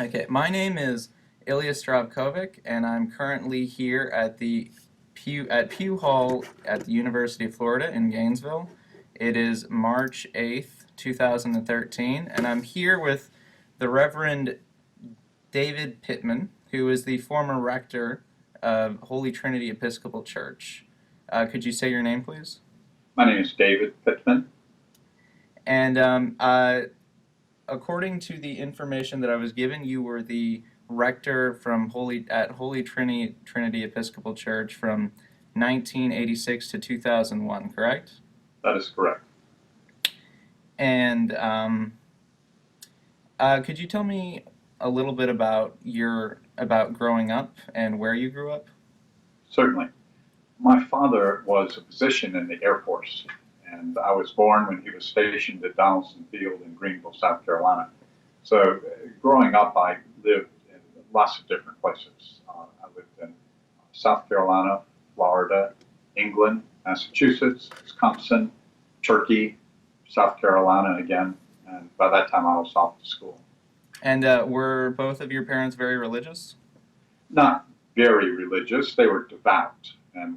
Okay, my name is Ilija Zdravkovic, and I'm currently here at the Pugh Hall at the University of Florida in Gainesville. It is March 8th, 2013, and I'm here with the Reverend David Pittman, who is the former rector of Holy Trinity Episcopal Church. Could you say your name, please? My name is David Pittman. And according to the information that I was given, you were the rector at Holy Trinity Episcopal Church from 1986 to 2001, correct? That is correct. And could you tell me a little bit about about growing up and where you grew up? Certainly. My father was a physician in the Air Force, and I was born when he was stationed at Donaldson Field in Greenville, South Carolina. So growing up, I lived in lots of different places. I lived in South Carolina, Florida, England, Massachusetts, Wisconsin, Turkey, South Carolina again, and by that time I was off to school. And were both of your parents very religious? Not very religious. They were devout, and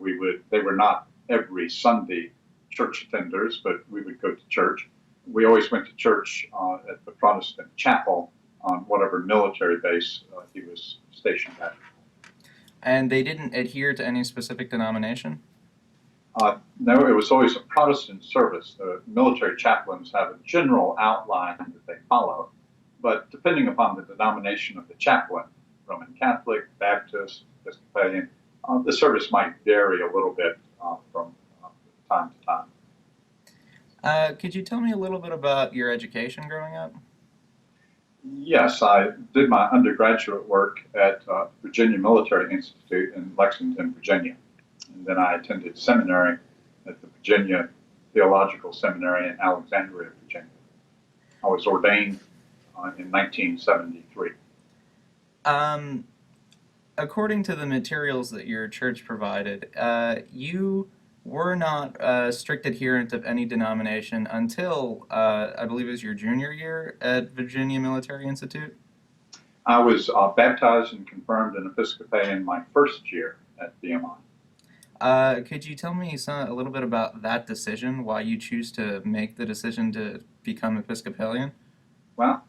they were not every Sunday church attenders, but we would go to church. We always went to church at the Protestant chapel on whatever military base he was stationed at. And they didn't adhere to any specific denomination? No, it was always a Protestant service. The military chaplains have a general outline that they follow, but depending upon the denomination of the chaplain, Roman Catholic, Baptist, Episcopalian, the service might vary a little bit from time to time. Could you tell me a little bit about your education growing up? Yes, I did my undergraduate work at Virginia Military Institute in Lexington, Virginia. And then I attended seminary at the Virginia Theological Seminary in Alexandria, Virginia. I was ordained in 1973. According to the materials that your church provided, you were not a strict adherent of any denomination until, I believe it was your junior year at Virginia Military Institute? I was baptized and confirmed an Episcopalian my first year at VMI. Could you tell me a little bit about that decision, why you choose to make the decision to become Episcopalian? Well,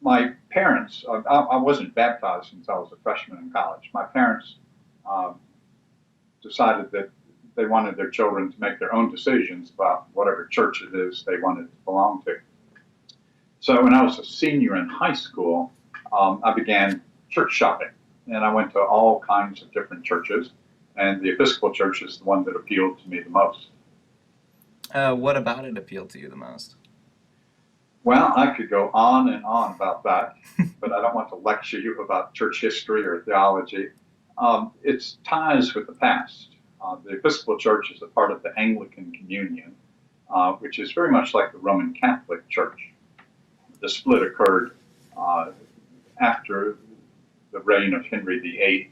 my parents, I wasn't baptized since I was a freshman in college. My parents decided that they wanted their children to make their own decisions about whatever church it is they wanted to belong to. So when I was a senior in high school, I began church shopping, and I went to all kinds of different churches, and the Episcopal Church is the one that appealed to me the most. What about it appealed to you the most? Well, I could go on and on about that, but I don't want to lecture you about church history or theology. It's ties with the past. The Episcopal Church is a part of the Anglican Communion, which is very much like the Roman Catholic Church. The split occurred after the reign of Henry VIII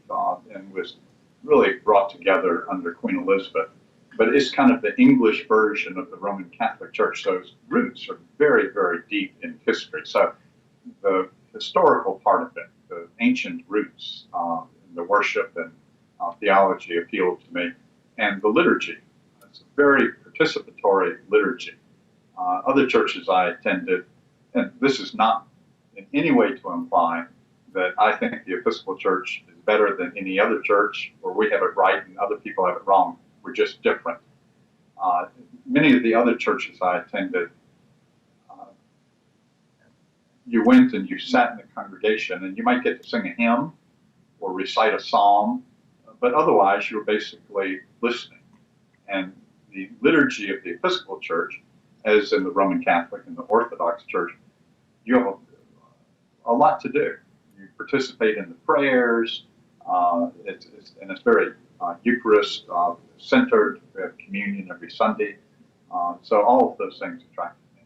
and was really brought together under Queen Elizabeth. But it's kind of the English version of the Roman Catholic Church. Those roots are very, very deep in history. So the historical part of it, the ancient roots, the worship and theology appealed to me. And the liturgy, it's a very participatory liturgy. Other churches I attended, and this is not in any way to imply that I think the Episcopal Church is better than any other church, or we have it right and other people have it wrong. We're just different. Many of the other churches I attended, you went and you sat in the congregation and you might get to sing a hymn or recite a psalm, but otherwise you were basically listening. And the liturgy of the Episcopal Church, as in the Roman Catholic and the Orthodox Church, you have a lot to do. You participate in the prayers, and it's very Eucharist centered. We have communion every Sunday. So all of those things attracted me.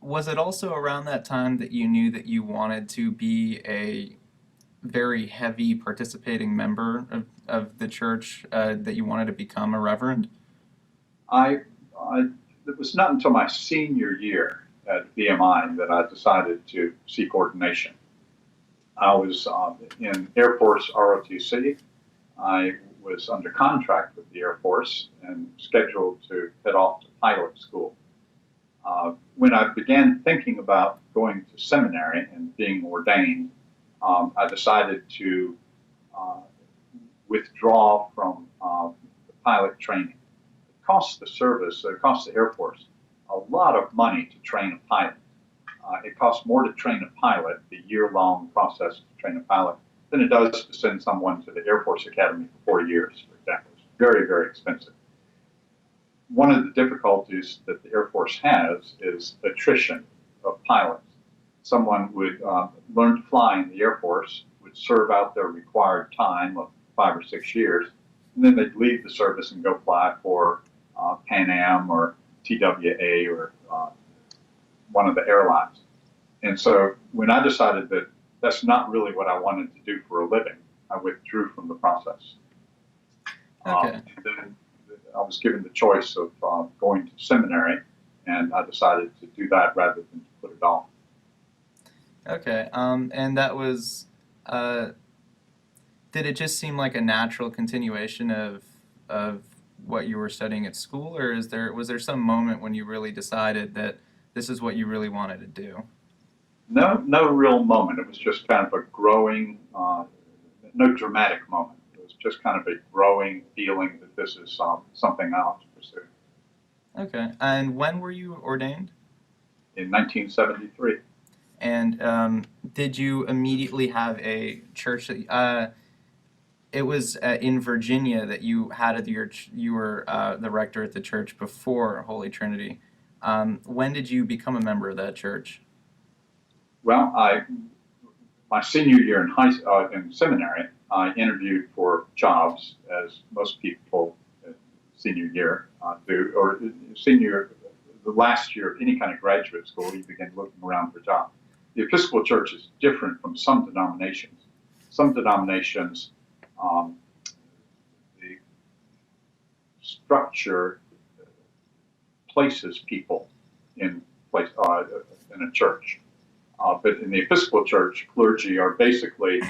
Was it also around that time that you knew that you wanted to be a very heavy participating member of the church, that you wanted to become a reverend? It was not until my senior year at VMI that I decided to seek ordination. I was in Air Force ROTC. I was under contract with the Air Force and scheduled to head off to pilot school. When I began thinking about going to seminary and being ordained, I decided to withdraw from the pilot training. It costs the service, it costs the Air Force a lot of money to train a pilot. It costs more to train a pilot, the year-long process to train a pilot, than it does to send someone to the Air Force Academy for 4 years, for example. It's very, very expensive. One of the difficulties that the Air Force has is attrition of pilots. Someone would learn to fly in the Air Force, would serve out their required time of 5 or 6 years, and then they'd leave the service and go fly for Pan Am or TWA or one of the airlines. And so when I decided that that's not really what I wanted to do for a living, I withdrew from the process. Okay. And then I was given the choice of going to seminary, and I decided to do that rather than to put it off. Okay. And that was, did it just seem like a natural continuation of what you were studying at school, or was there some moment when you really decided that this is what you really wanted to do? No real moment. It was just kind of a growing, no dramatic moment. It was just kind of a growing feeling that this is something I ought to pursue. Okay. And when were you ordained? In 1973. And did you immediately have a church that, it was in Virginia that you had you were the rector at the church before Holy Trinity. When did you become a member of that church? Well, my senior year in seminary, I interviewed for jobs, as most people senior year do, or the last year of any kind of graduate school, you begin looking around for jobs. The Episcopal Church is different from some denominations. Some denominations, the structure places people in a church. But in the Episcopal Church, clergy are basically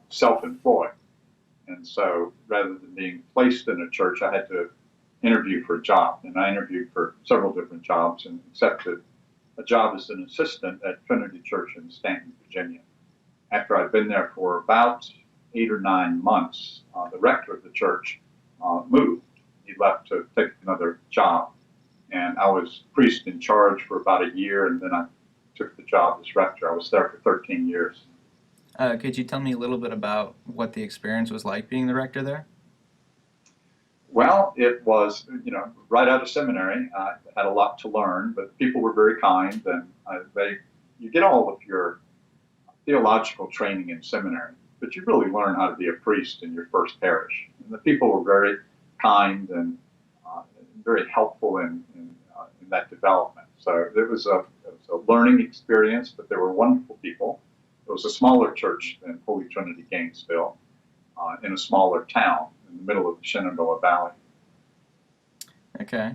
self-employed. And so rather than being placed in a church, I had to interview for a job. And I interviewed for several different jobs and accepted a job as an assistant at Trinity Church in Stanton, Virginia. After I'd been there for about 8 or 9 months, the rector of the church moved. He left to take another job. And I was priest in charge for about a year, and then I took the job as rector. I was there for 13 years. Could you tell me a little bit about what the experience was like being the rector there? Well, it was, right out of seminary, I had a lot to learn, but people were very kind, and you get all of your theological training in seminary, but you really learn how to be a priest in your first parish. And the people were very kind and very helpful in that development. So it was a learning experience, but they were wonderful people. It was a smaller church than Holy Trinity Gainesville, in a smaller town in the middle of the Shenandoah Valley. Okay.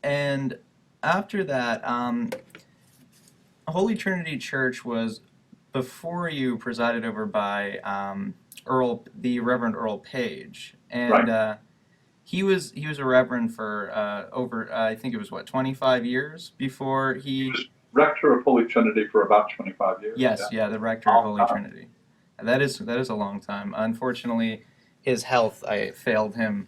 And after that, Holy Trinity Church was before you presided over by the Reverend Earl Page, and Right. he was a reverend for over I think it was 25 years before He was rector of Holy Trinity for about 25 years. Yes, yeah, the rector of Holy Trinity. That is a long time. Unfortunately, his health failed him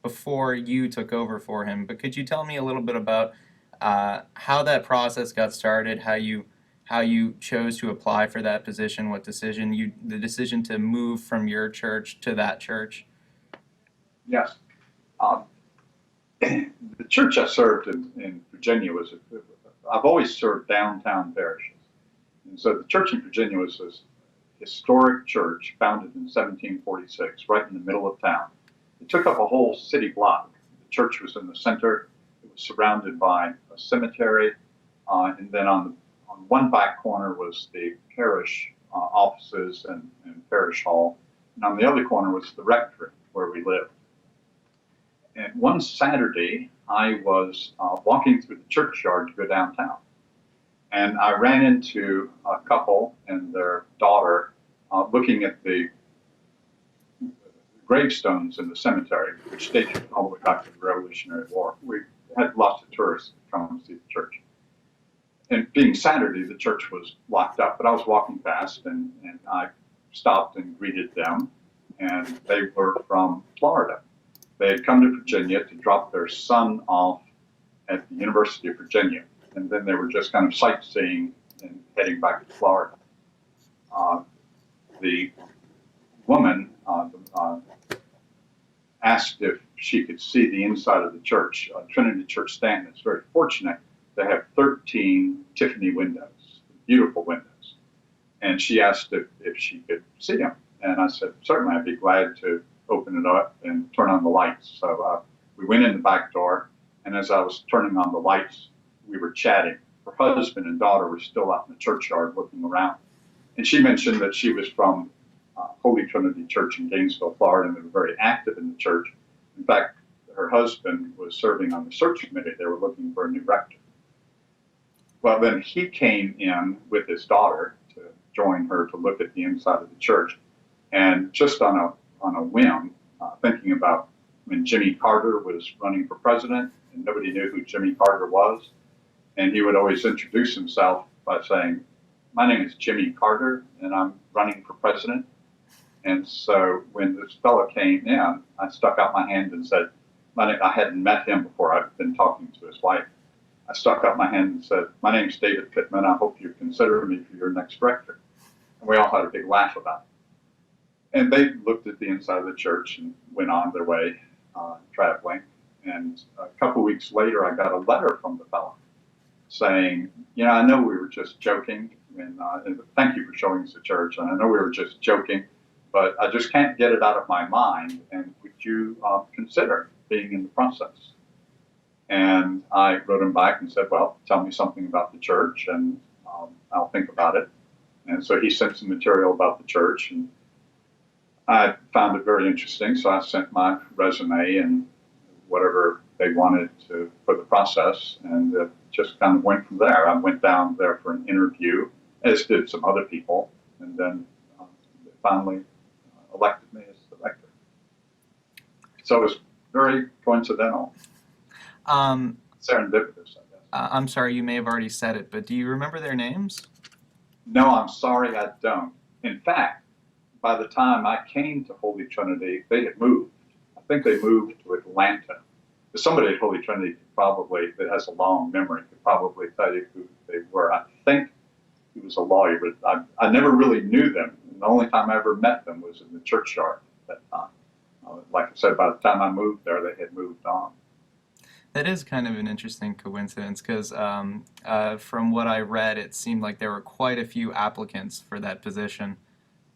before you took over for him. But could you tell me a little bit about how that process got started, how you chose to apply for that position, the decision to move from your church to that church? Yes. The church I served in Virginia I've always served downtown parishes. And so the church in Virginia was a historic church founded in 1746, right in the middle of town. It took up a whole city block. The church was in the center. It was surrounded by a cemetery. And then on one back corner was the parish offices and parish hall. And on the other corner was the rectory where we lived. And one Saturday, I was walking through the churchyard to go downtown. And I ran into a couple and their daughter looking at the gravestones in the cemetery, which dated all the way back to the Revolutionary War. We had lots of tourists come to see the church. And being Saturday, the church was locked up, but I was walking past and I stopped and greeted them. And they were from Florida. They had come to Virginia to drop their son off at the University of Virginia. And then they were just kind of sightseeing and heading back to Florida. The woman asked if she could see the inside of the church. Trinity Church Stanton is very fortunate. They have 13 Tiffany windows, beautiful windows. And she asked if she could see them. And I said, certainly, I'd be glad to open it up and turn on the lights. So we went in the back door, and as I was turning on the lights, we were chatting. Her husband and daughter were still out in the churchyard looking around. And she mentioned that she was from Holy Trinity Church in Gainesville, Florida, and they were very active in the church. In fact, her husband was serving on the search committee. They were looking for a new rector. Well, then he came in with his daughter to join her to look at the inside of the church. And just on a whim, thinking about when Jimmy Carter was running for president, and nobody knew who Jimmy Carter was, and he would always introduce himself by saying, "My name is Jimmy Carter, and I'm running for president." And so when this fellow came in, I stuck out my hand and said, I hadn't met him before. I've been talking to his wife. I stuck out my hand and said, "My name's David Pittman. I hope you consider me for your next rector." And we all had a big laugh about it. And they looked at the inside of the church and went on their way traveling. And a couple weeks later, I got a letter from the fellow saying, I know we were just joking, and thank you for showing us the church. And I know we were just joking, but I just can't get it out of my mind. And would you consider being in the process? And I wrote him back and said, well, tell me something about the church, and I'll think about it. And so he sent some material about the church, and I found it very interesting. So I sent my resume and whatever they wanted for the process, and it just kind of went from there. I went down there for an interview, as did some other people, and then they finally elected me as the rector. So it was very coincidental. Serendipitous, I guess. I'm sorry, you may have already said it, but do you remember their names? No, I'm sorry, I don't. In fact, by the time I came to Holy Trinity, they had moved. I think they moved to Atlanta. Somebody at Holy Trinity that has a long memory, could probably tell you who they were. I think he was a lawyer, but I never really knew them. And the only time I ever met them was in the churchyard at that time. Like I said, by the time I moved there, they had moved on. That is kind of an interesting coincidence because from what I read, it seemed like there were quite a few applicants for that position,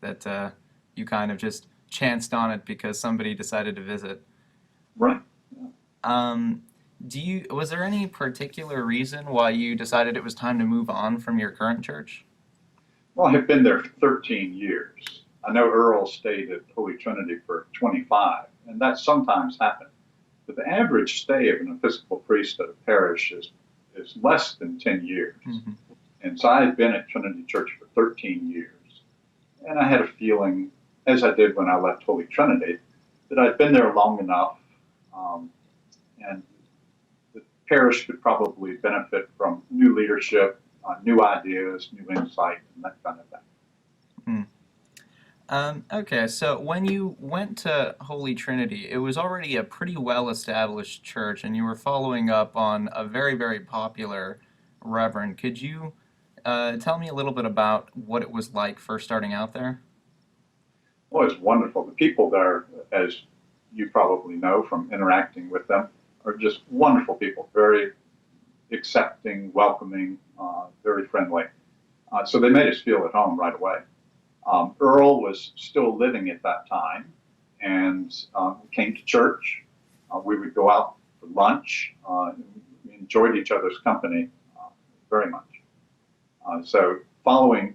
that you kind of just chanced on it because somebody decided to visit. Right. Was there any particular reason why you decided it was time to move on from your current church? Well, I have been there for 13 years. I know Earl stayed at Holy Trinity for 25, and that sometimes happens. But the average stay of an Episcopal priest at a parish is less than 10 years. Mm-hmm. And so I had been at Trinity Church for 13 years. And I had a feeling, as I did when I left Holy Trinity, that I'd been there long enough, and the parish could probably benefit from new leadership, new ideas, new insight, and that kind of thing. Okay, so when you went to Holy Trinity, it was already a pretty well-established church, and you were following up on a very, very popular Reverend. Could you tell me a little bit about what it was like first starting out there? Well, it's wonderful. The people there, as you probably know from interacting with them, are just wonderful people, very accepting, welcoming, very friendly. So they made us feel at home right away. Earl was still living at that time and came to church. We would go out for lunch. We enjoyed each other's company very much. So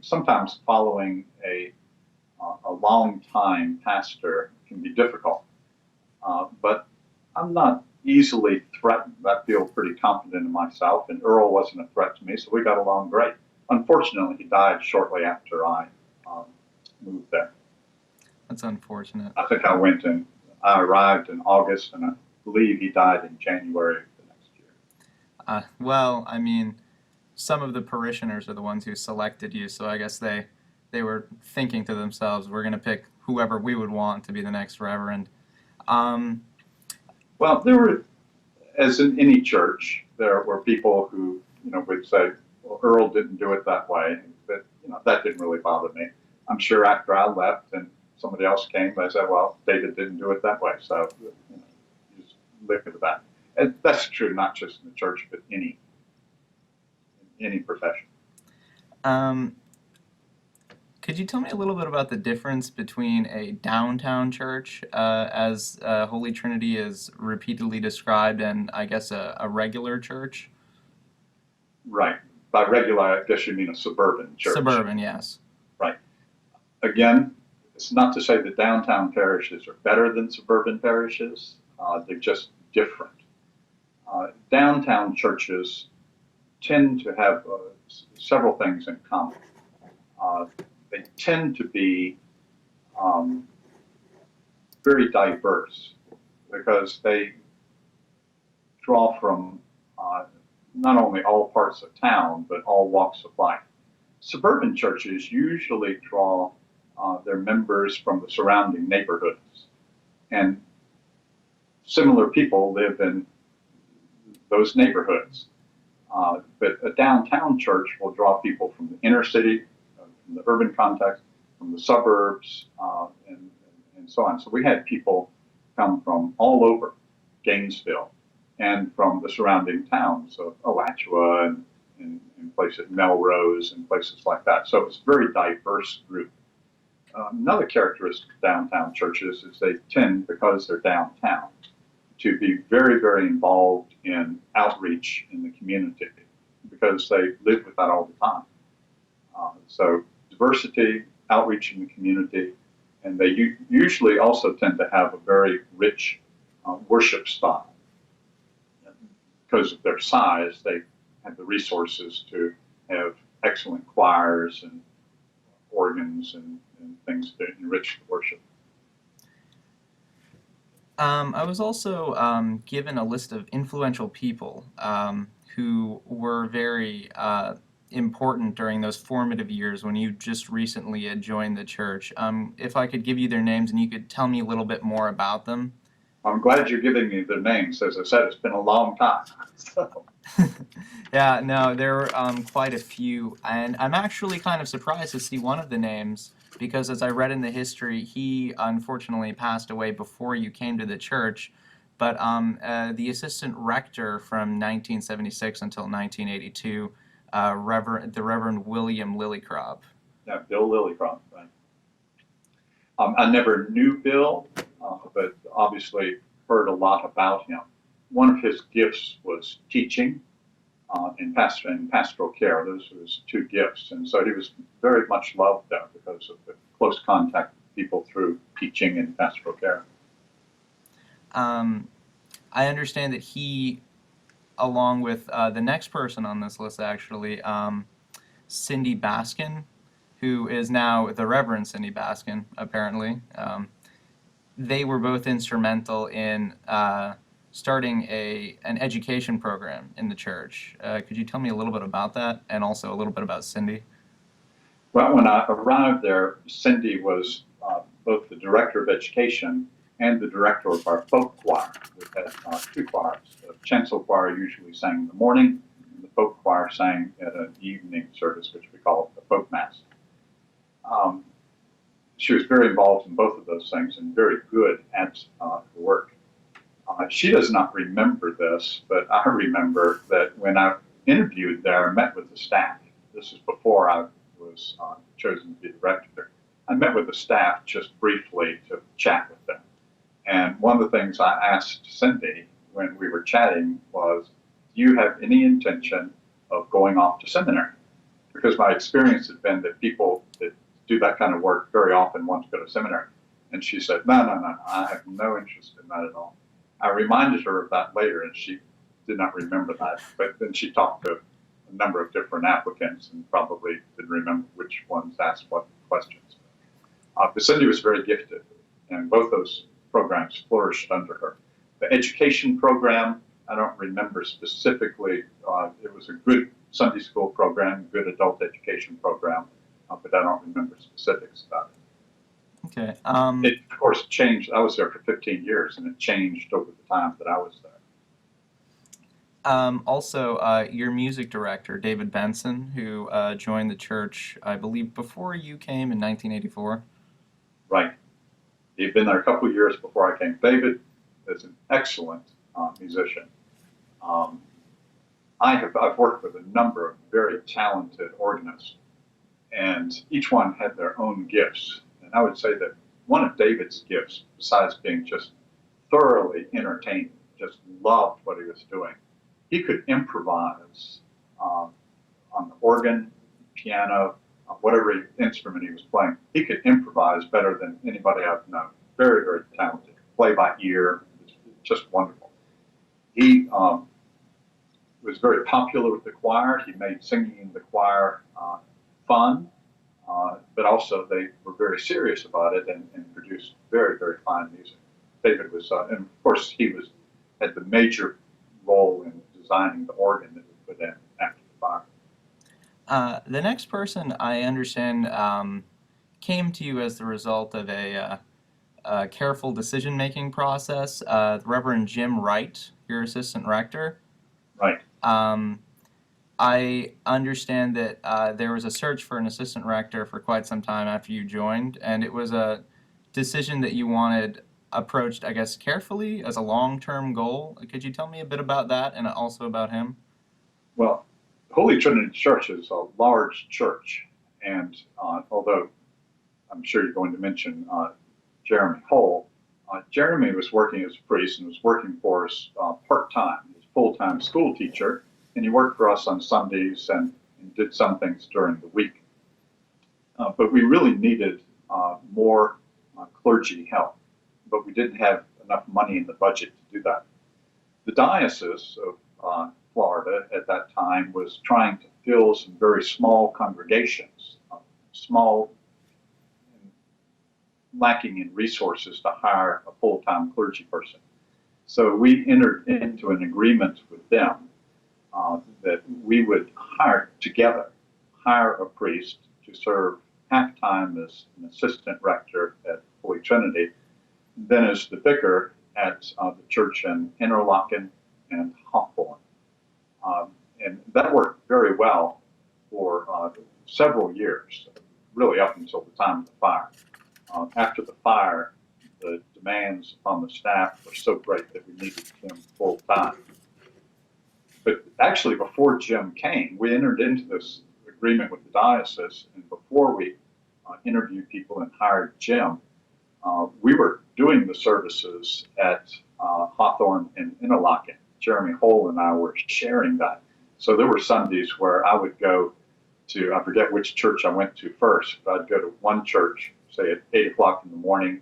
sometimes following a long-time pastor can be difficult. But I'm not easily threatened. I feel pretty confident in myself, and Earl wasn't a threat to me, so we got along great. Unfortunately, he died shortly after I moved there. That's unfortunate. I think I arrived in August, and I believe he died in January of the next year. Well, I mean, some of the parishioners are the ones who selected you, so I guess they were thinking to themselves, we're going to pick whoever we would want to be the next reverend. Well, there were, as in any church, there were people who, would say, well, Earl didn't do it that way, but, that didn't really bother me. I'm sure after I left and somebody else came, I said, well, David didn't do it that way, so you just live with that. And that's true not just in the church, but any profession. Could you tell me a little bit about the difference between a downtown church, as Holy Trinity is repeatedly described, and I guess a regular church? Right. By regular, I guess you mean a suburban church. Suburban, yes. Right. Again, it's not to say that downtown parishes are better than suburban parishes. They're just different. Downtown churches tend to have several things in common. They tend to be very diverse because they draw from not only all parts of town, but all walks of life. Suburban churches usually draw their members from the surrounding neighborhoods, and similar people live in those neighborhoods. But a downtown church will draw people from the inner city, from the urban context, from the suburbs, and so on. So we had people come from all over Gainesville and from the surrounding towns of Alachua and places, Melrose and places like that. So it's a very diverse group. Another characteristic of downtown churches is they tend, because they're downtown, to be very, very involved in outreach in the community because they live with that all the time. So diversity, outreach in the community, and they usually also tend to have a very rich worship style. Because of their size, they have the resources to have excellent choirs and organs and things that enrich the worship. I was also given a list of influential people who were very important during those formative years when you just recently had joined the church. If I could give you their names and you could tell me a little bit more about them. I'm glad you're giving me their names. As I said, it's been a long time. So. Yeah, no, there were quite a few, and I'm actually kind of surprised to see one of the names because as I read in the history, he unfortunately passed away before you came to the church, but the assistant rector from 1976 until 1982, the Reverend William Lillycrop. Yeah, Bill Lillycrop, right. I never knew Bill, but obviously heard a lot about him. One of his gifts was teaching and pastoral care. Those were his two gifts. And so he was very much loved there because of the close contact with people through teaching and pastoral care. I understand that he, along with the next person on this list actually, Cindy Baskin, who is now the Reverend Cindy Baskin, apparently. They were both instrumental in starting an education program in the church. Could you tell me a little bit about that and also a little bit about Cindy? Well, when I arrived there, Cindy was both the director of education and the director of our folk choir. We had two choirs. The chancel choir usually sang in the morning, and the folk choir sang at an evening service, which we call the folk mass. She was very involved in both of those things and very good at her work. She does not remember this, but I remember that when I interviewed there, I met with the staff. This is before I was chosen to be the rector. I met with the staff just briefly to chat with them. And one of the things I asked Cindy when we were chatting was, do you have any intention of going off to seminary? Because my experience had been that people that do that kind of work very often want to go to seminary. And she said, no, I have no interest in that at all. I reminded her of that later, and she did not remember that. But then she talked to a number of different applicants and probably didn't remember which ones asked what questions. But Cindy was very gifted, and both those programs flourished under her. The education program, I don't remember specifically. It was a good Sunday school program, good adult education program, but I don't remember specifics about it. Okay. It, of course, changed. I was there for 15 years, and it changed over the time that I was there. Also, your music director, David Benson, who joined the church, I believe, before you came in 1984. Right. He'd been there a couple of years before I came. David is an excellent musician. I've worked with a number of very talented organists, and each one had their own gifts. And I would say that one of David's gifts, besides being just thoroughly entertaining, just loved what he was doing, he could improvise on the organ, piano, whatever instrument he was playing. He could improvise better than anybody I've known. Very, very talented. Play by ear, just wonderful. He was very popular with the choir. He made singing in the choir fun, but also they were very serious about it and produced very, very fine music. David was, and of course, he had the major role in designing the organ that we put in after the fire. The next person, I understand, came to you as the result of a careful decision-making process. The Reverend Jim Wright, your assistant rector. Right. I understand that there was a search for an assistant rector for quite some time after you joined, and it was a decision that you wanted approached, I guess, carefully as a long-term goal. Could you tell me a bit about that and also about him? Well, Holy Trinity Church is a large church, and although I'm sure you're going to mention Jeremy Hull, Jeremy was working as a priest and was working for us part-time. He was a full-time school teacher, and he worked for us on Sundays and did some things during the week. But we really needed more clergy help, but we didn't have enough money in the budget to do that. The Diocese of Florida at that time was trying to fill some very small congregations, small, lacking in resources to hire a full-time clergy person. So we entered into an agreement with them that we would hire a priest to serve half-time as an assistant rector at Holy Trinity, then as the vicar at the church in Interlaken and Hawthorne. And that worked very well for several years, really up until the time of the fire. After the fire, the demands on the staff were so great that we needed him full time. But actually, before Jim came, we entered into this agreement with the diocese, and before we interviewed people and hired Jim, we were doing the services at Hawthorne and Interlaken. Jeremy Hull and I were sharing that. So there were Sundays where I would go to, I forget which church I went to first, but I'd go to one church, say at 8 o'clock in the morning,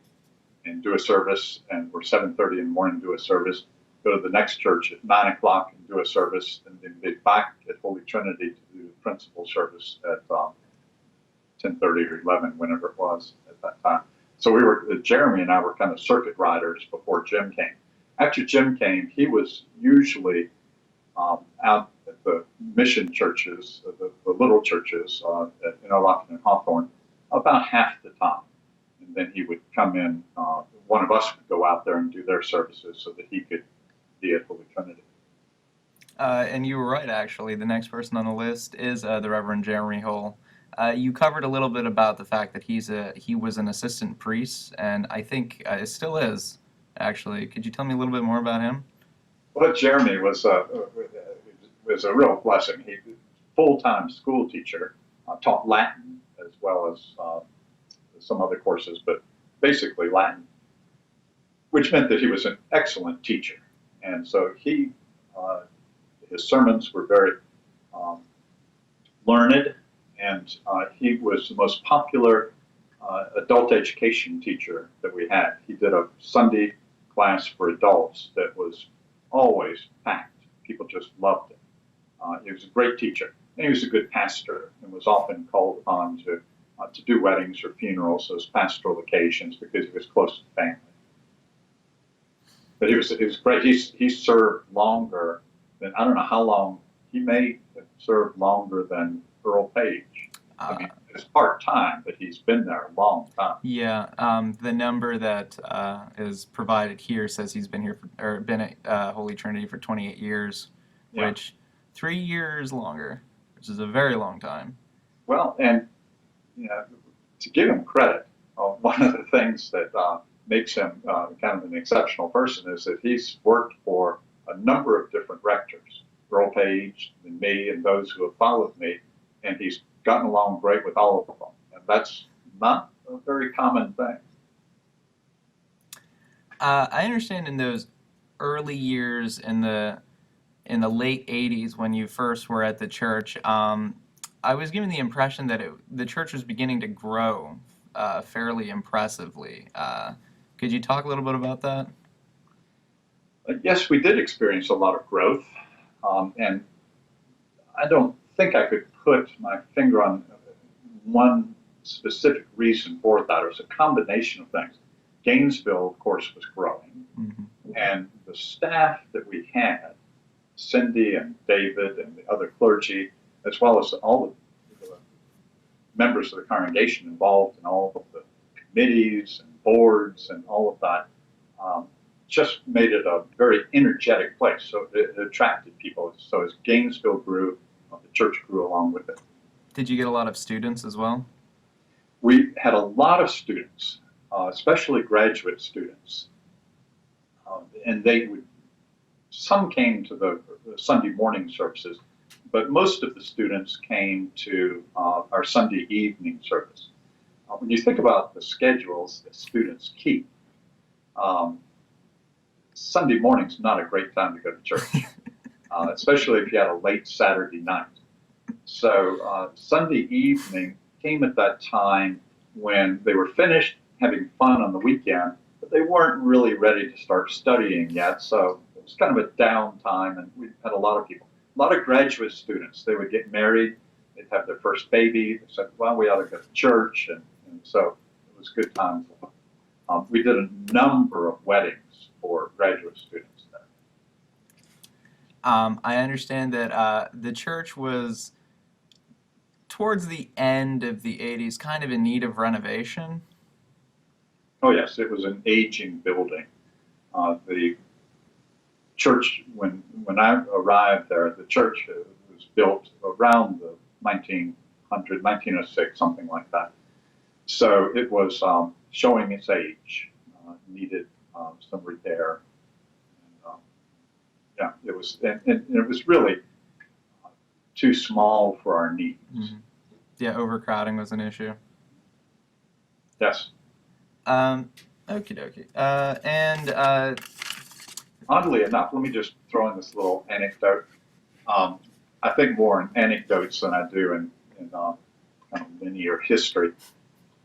and do a service, or 7:30 in the morning, do a service. Go to the next church at 9 o'clock and do a service, and then be back at Holy Trinity to do the principal service at 10:30 or 11, whenever it was at that time. So Jeremy and I were kind of circuit riders before Jim came. After Jim came, he was usually out at the mission churches, the little churches at Interlaken and Hawthorne, about half the time. And then he would come in, one of us would go out there and do their services so that he could be at Holy Trinity. And you were right, actually. The next person on the list is the Reverend Jeremy Hull. You covered a little bit about the fact that he was an assistant priest, and I think still is, actually. Could you tell me a little bit more about him? Well, Jeremy was a real blessing. He was a full-time school teacher, taught Latin as well as some other courses, but basically Latin, which meant that he was an excellent teacher. And so his sermons were very learned, and he was the most popular adult education teacher that we had. He did a Sunday class for adults that was always packed. People just loved him. He was a great teacher, and he was a good pastor, and was often called upon to do weddings or funerals, those pastoral occasions, because he was close to family. But he was great. He served longer than, I don't know how long, he may have served longer than Earl Page. I mean, it's part-time, but he's been there a long time. Yeah, the number that is provided here says he's been here been at Holy Trinity for 28 years, Yeah. which 3 years longer, which is a very long time. Well, and to give him credit, one of the things that makes him kind of an exceptional person is that he's worked for a number of different rectors, Earl Page and me and those who have followed me, and he's gotten along great with all of them. And that's not a very common thing. I understand in those early years in the late 80s when you first were at the church, I was given the impression that the church was beginning to grow fairly impressively. Could you talk a little bit about that? Yes, we did experience a lot of growth, and I don't think I could put my finger on one specific reason for that. It was a combination of things. Gainesville, of course, was growing, and the staff that we had, Cindy and David and the other clergy, as well as all the members of the congregation involved in all of the committees and boards and all of that, just made it a very energetic place. So it attracted people. So as Gainesville grew, the church grew along with it. Did you get a lot of students as well? We had a lot of students, especially graduate students, and some came to the Sunday morning services, but most of the students came to our Sunday evening service. When you think about the schedules that students keep, Sunday morning's not a great time to go to church, especially if you had a late Saturday night. So Sunday evening came at that time when they were finished having fun on the weekend, but they weren't really ready to start studying yet. So it was kind of a downtime, and we had a lot of people, a lot of graduate students. They would get married, they'd have their first baby. They said, well, we ought to go to church, and so it was a good time for them. We did a number of weddings for graduate students there. I understand that the church was, towards the end of the 80s, kind of in need of renovation. Oh, yes, it was an aging building. The church, when I arrived there, the church was built around the 1900, 1906, something like that. So it was showing its age, needed some repair. And, yeah, it was, and it was really too small for our needs. Mm-hmm. Yeah, overcrowding was an issue. Yes. Okie dokie. And oddly enough, let me just throw in this little anecdote. I think more in anecdotes than I do in kind of linear history.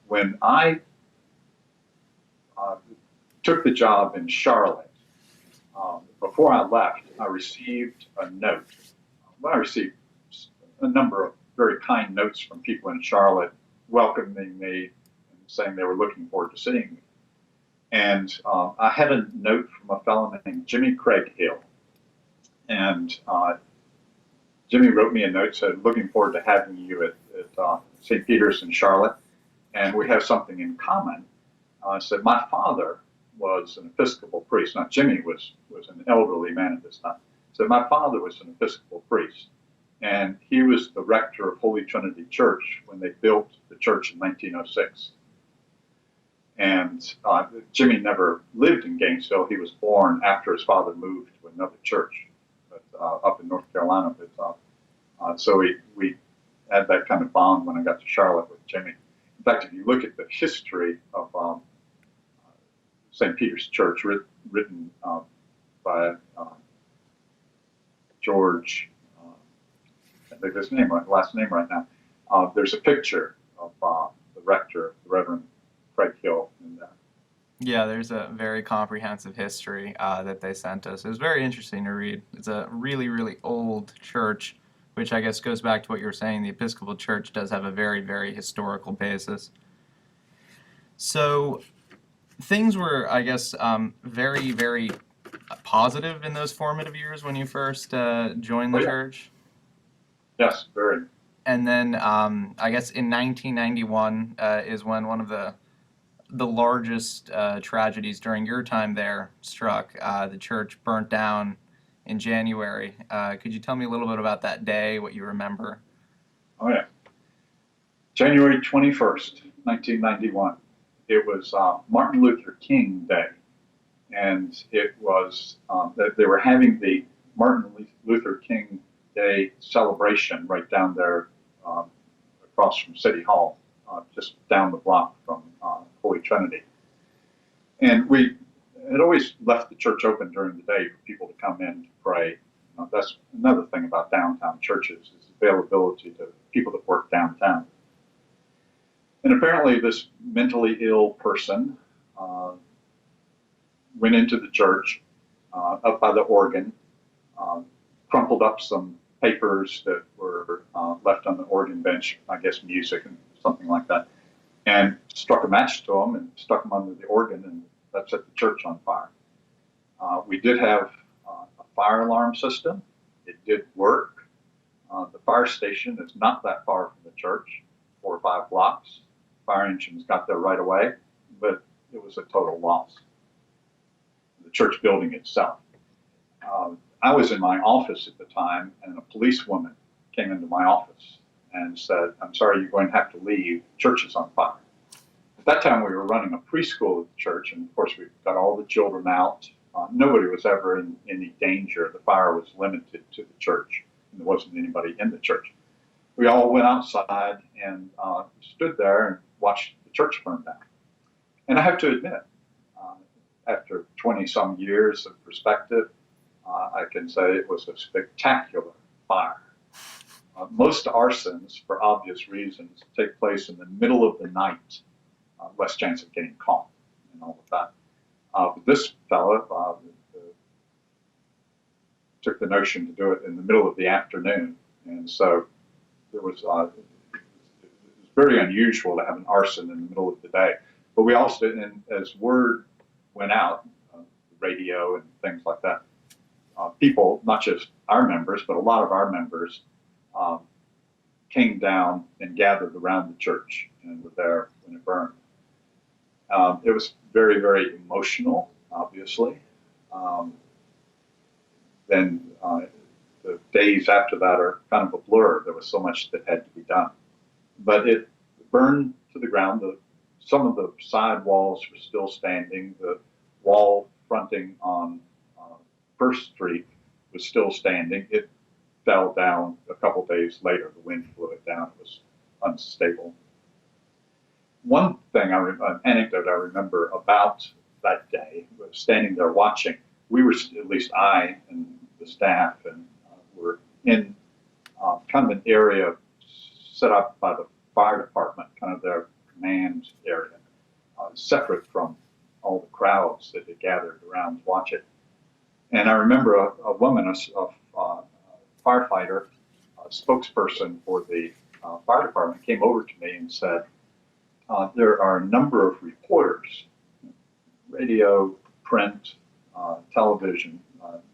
When I took the job in Charlotte, before I left, I received a note. I received a number of very kind notes from people in Charlotte welcoming me and saying they were looking forward to seeing me. And I had a note from a fellow named Jimmy Craighill. And Jimmy wrote me a note, said, looking forward to having you at St. Peter's in Charlotte. And we have something in common. Said, my father was an Episcopal priest. Now, Jimmy was an elderly man at this time. So my father was an Episcopal priest. And he was the rector of Holy Trinity Church when they built the church in 1906. And Jimmy never lived in Gainesville. He was born after his father moved to another church up in North Carolina. But, so we had that kind of bond when I got to Charlotte with Jimmy. In fact, if you look at the history of St. Peter's Church, written by George, I think his last name right now, there's a picture of the rector, the Reverend Craighill, in there. Yeah, there's a very comprehensive history that they sent us. It was very interesting to read. It's a really, really old church, which I guess goes back to what you were saying. The Episcopal Church does have a very, very historical basis. So things were, I guess, very, very positive in those formative years when you first joined Oh the yeah, church. yes, very. And then I guess in 1991 is when one of the largest tragedies during your time there struck. The church burnt down in January. Could you tell me a little bit about that day, what you remember? Oh yeah, January 21st, 1991. It was Martin Luther King Day, and it was that they were having the Martin Luther King Day celebration right down there across from City Hall, just down the block from Holy Trinity. And we had always left the church open during the day for people to come in to pray. That's another thing about downtown churches is availability to people that work downtown. And apparently, this mentally ill person went into the church up by the organ, crumpled up some papers that were left on the organ bench, I guess music and something like that, and struck a match to them and stuck them under the organ, and that set the church on fire. We did have a fire alarm system. It did work. The fire station is not that far from the church, 4 or 5 blocks. Fire engines got there right away, but it was a total loss. The church building itself. I was in my office at the time, and a policewoman came into my office and said, "I'm sorry, you're going to have to leave. The church is on fire." At that time, we were running a preschool at the church, and of course, we got all the children out. Nobody was ever in any danger. The fire was limited to the church, and there wasn't anybody in the church. We all went outside and stood there and watched the church burn down. And I have to admit, after 20-some years of perspective, I can say it was a spectacular fire. Most arsons, for obvious reasons, take place in the middle of the night, less chance of getting caught and all of that. But this fellow took the notion to do it in the middle of the afternoon, and so it was very unusual to have an arson in the middle of the day. But we also, and as word went out, radio and things like that, people, not just our members, but a lot of our members, came down and gathered around the church and were there when it burned. It was very, very emotional, obviously. Then the days after that are kind of a blur. There was so much that had to be done. But it burned to the ground. Some of the side walls were still standing. The wall fronting on First Street was still standing. It fell down a couple days later. The wind blew it down. It was unstable. One thing, an anecdote I remember about that day was standing there watching. We were, at least I and the staff, and were in kind of an area set up by the fire department, kind of their command area, separate from all the crowds that had gathered around to watch it. And I remember a woman, a firefighter, a spokesperson for the fire department, came over to me and said, there are a number of reporters, radio, print, television,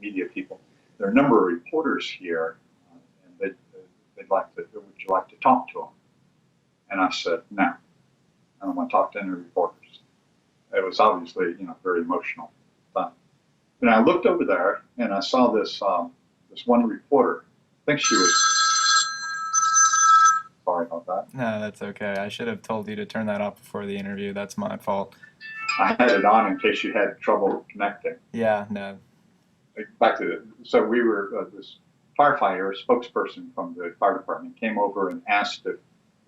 media people. There are a number of reporters here, and would you like to talk to them? And I said, no, I don't want to talk to any reporters. It was obviously, very emotional time. And I looked over there and I saw this one reporter. I think she was. Sorry about that. No, that's okay. I should have told you to turn that off before the interview. That's my fault. I had it on in case you had trouble connecting. Yeah, no. Back to it. So we were, this firefighter, a spokesperson from the fire department, came over and asked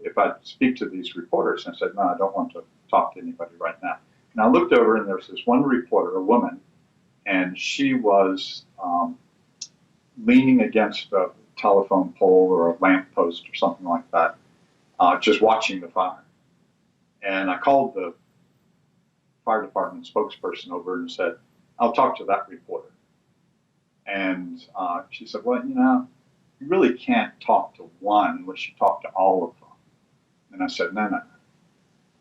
if I'd speak to these reporters. And I said, no, I don't want to talk to anybody right now. And I looked over and there was this one reporter, a woman, and she was leaning against a telephone pole or a lamp post or something like that, just watching the fire. And I called the fire department spokesperson over and said, "I'll talk to that reporter." And she said, "Well, you really can't talk to one unless you talk to all of them." And I said, "No.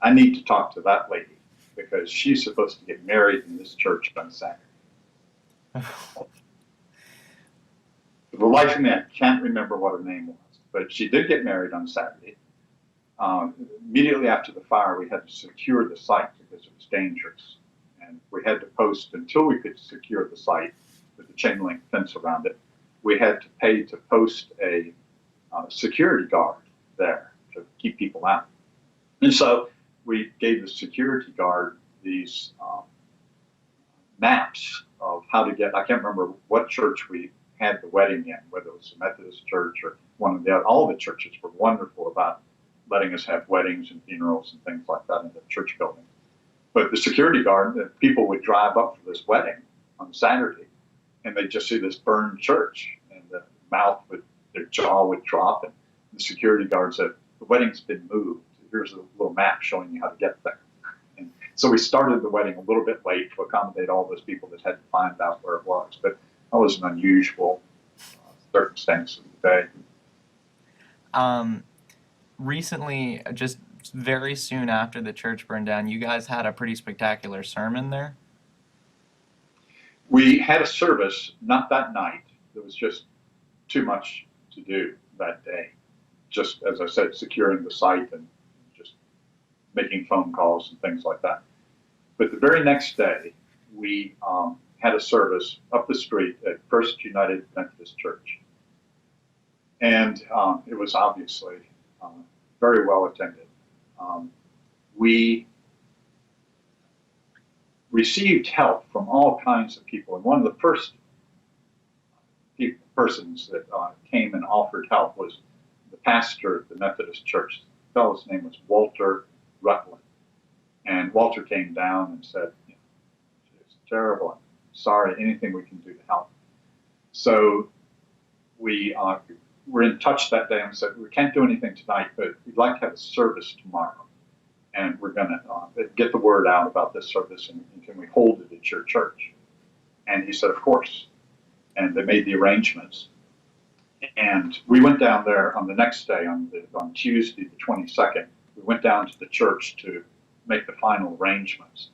I need to talk to that lady because she's supposed to get married in this church on Saturday." For the life of me, I can't remember what her name was, but she did get married on Saturday. Immediately after the fire, we had to secure the site because it was dangerous. And we had to post, until we could secure the site with a chain link fence around it, we had to pay to post a security guard there to keep people out. And so we gave the security guard these maps of how to get, I can't remember what church we had the wedding in, whether it was a Methodist church or one of the other. All the churches were wonderful about letting us have weddings and funerals and things like that in the church building. But the security guard, people would drive up for this wedding on Saturday, and they'd just see this burned church, and their jaw would drop, and the security guard said, "The wedding's been moved. Here's a little map showing you how to get there." And so we started the wedding a little bit late to accommodate all those people that had to find out where it was. But that was an unusual circumstance of the day. Recently, just very soon after the church burned down, you guys had a pretty spectacular sermon there. We had a service, not that night. There was just too much to do that day. Just, as I said, securing the site and just making phone calls and things like that. But the very next day, we had a service up the street at First United Methodist Church. And it was obviously very well attended. We received help from all kinds of people. And one of the first persons that came and offered help was the pastor of the Methodist Church. The fellow's name was Walter Rutland. And Walter came down and said, "It's terrible. I'm sorry, anything we can do to help." So we were in touch that day and said, "We can't do anything tonight, but we'd like to have a service tomorrow. And we're going to get the word out about this service, and can we hold it at your church?" And he said, "Of course." And they made the arrangements. And we went down there on the next day, on Tuesday, the 22nd. We went down to the church to make the final arrangements.